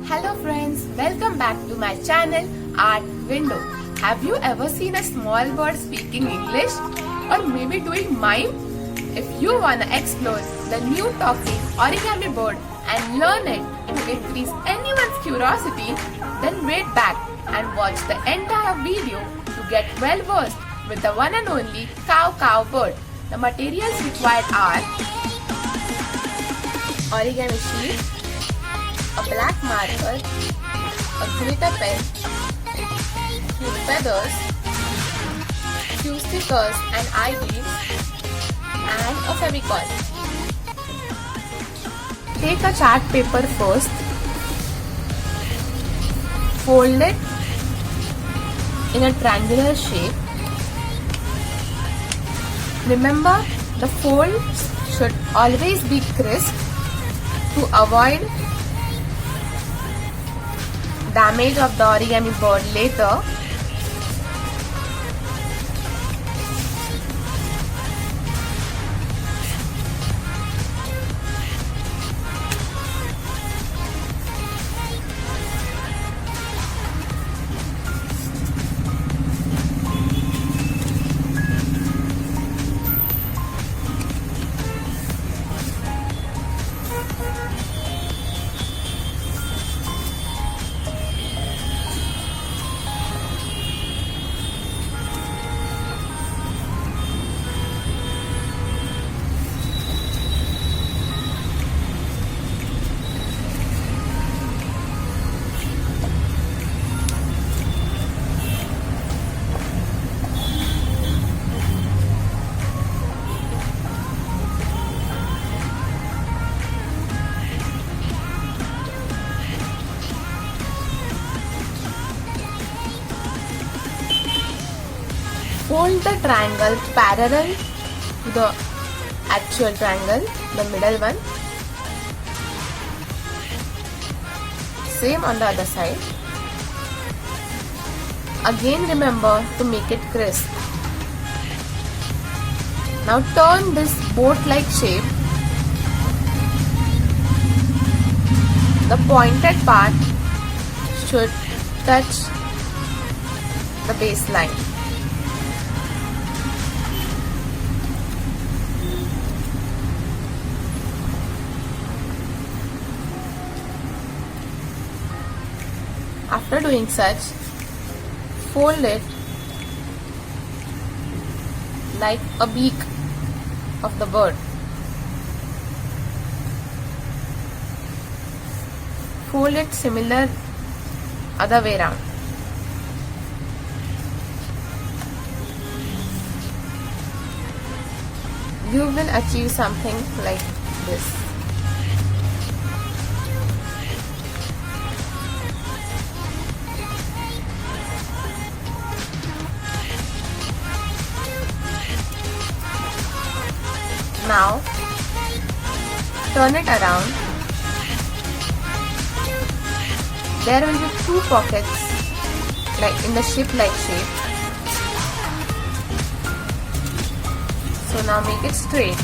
Hello friends, welcome back to my channel ArtWindow. Have you ever seen a small bird speaking English or maybe doing mime? If you wanna explore the new talking origami bird and learn it to increase anyone's curiosity, then wait back and watch the entire video to get well versed with the one and only cow bird. The materials required are origami sheet, a black marker, a glitter pen, few feathers, few stickers and eye beads, and a Fevicol. Take a chart paper first, fold it in a triangular shape. Remember, the folds should always be crisp to avoid damage of the origami bird later. Fold the triangle parallel to the actual triangle, the middle one. Same on the other side. Again remember to make it crisp. Now turn this boat-like shape. The pointed part should touch the baseline. After doing such, fold it like a beak of the bird. Fold it similar other way around. You will achieve something like this. Now, turn it around. There will be two pockets like in the ship-like shape. So now make it straight.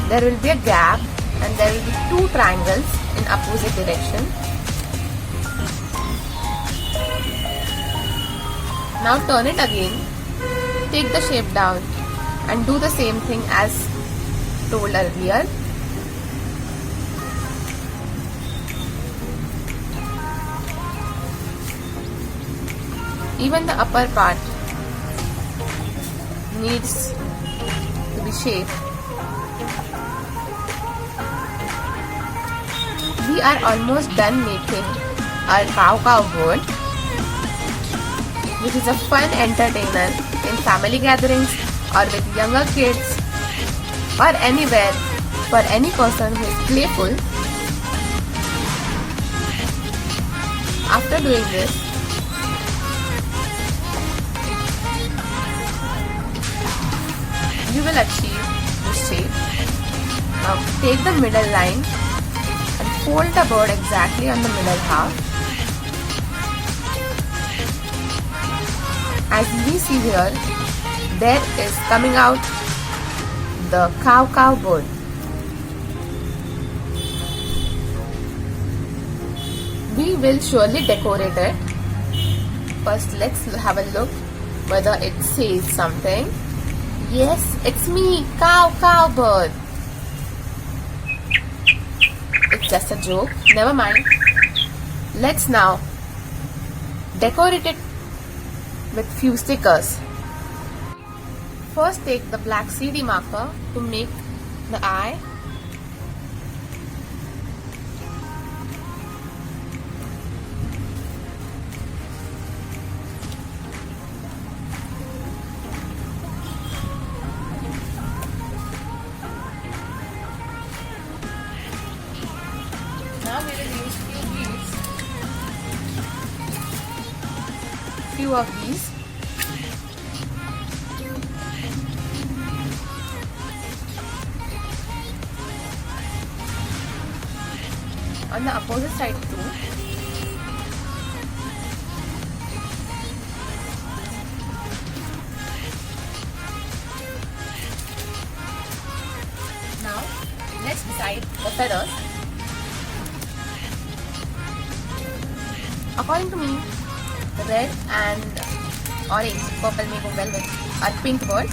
There will be a gap and there will be two triangles in opposite direction. Now turn it again. Take the shape down and do the same thing as told earlier. Even the upper part needs to be shaped. We are almost done making our cow bird, which is a fun entertainer in family gatherings or with younger kids or anywhere for any person who is playful. After doing this, you will achieve this shape. Now take the middle line and fold the bird exactly on the middle half. As we see here, there is coming out the cow bird. We will surely decorate it. First, let's have a look whether it says something. Yes, it's me, cow bird. It's just a joke. Never mind. Let's now decorate it with few stickers. First, take the black CD marker to make the eye. Now we will use few of these. On the opposite side too. Now let's decide the feathers. According to me, the red and orange, purple may go well with our pink bird.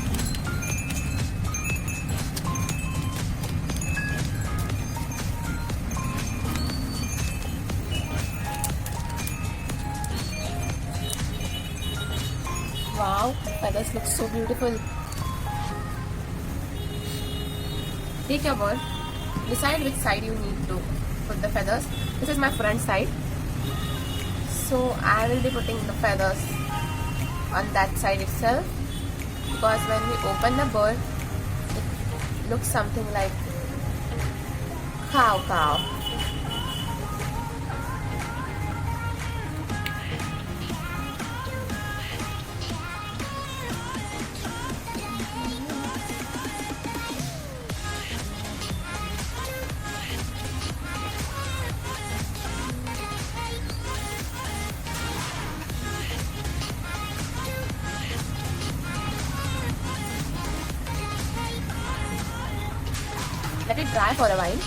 Wow, feathers look so beautiful. Take your bird, decide which side you need to put the feathers. This is my front side. So I will be putting the feathers on that side itself, because when we open the bird, it looks something like cow. Let it dry for a while.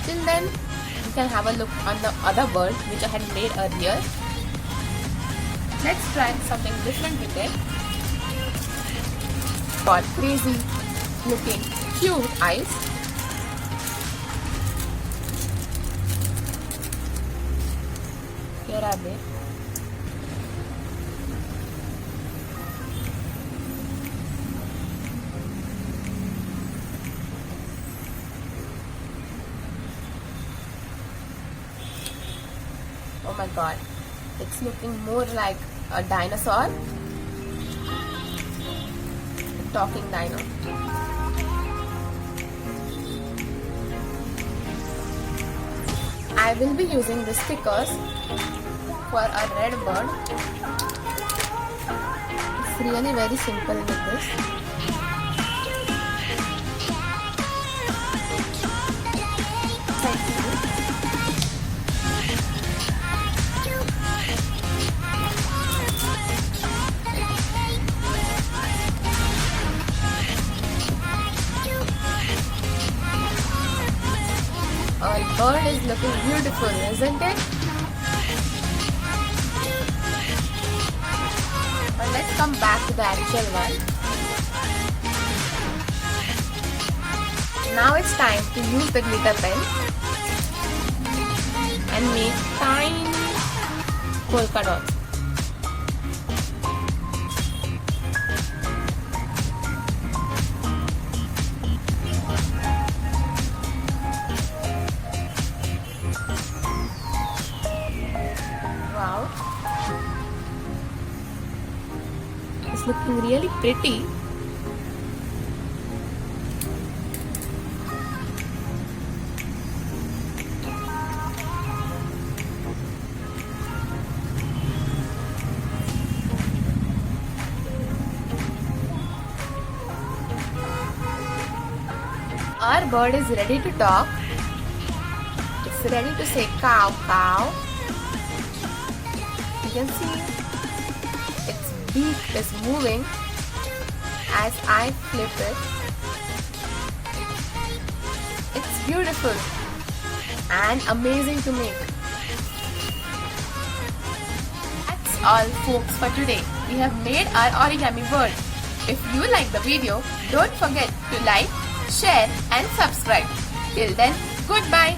Till then, you can have a look on the other bird which I had made earlier. Let's try something different with it. Got crazy looking cute eyes. Here are they. Oh my god, it's looking more like a dinosaur. A talking dino. I will be using the stickers for a red bird. It's really very simple with this. Our bird is looking beautiful, isn't it? But let's come back to the actual one. Now it's time to use the glitter pen and make tiny polka dots. Wow, it's looking really pretty. Our bird is ready to talk. It's ready to say cow, cow. You can see its beak is moving as I flip it. It's beautiful and amazing to make. That's all folks for today. We have made our origami bird. If you like the video, don't forget to like, share and subscribe. Till then, goodbye.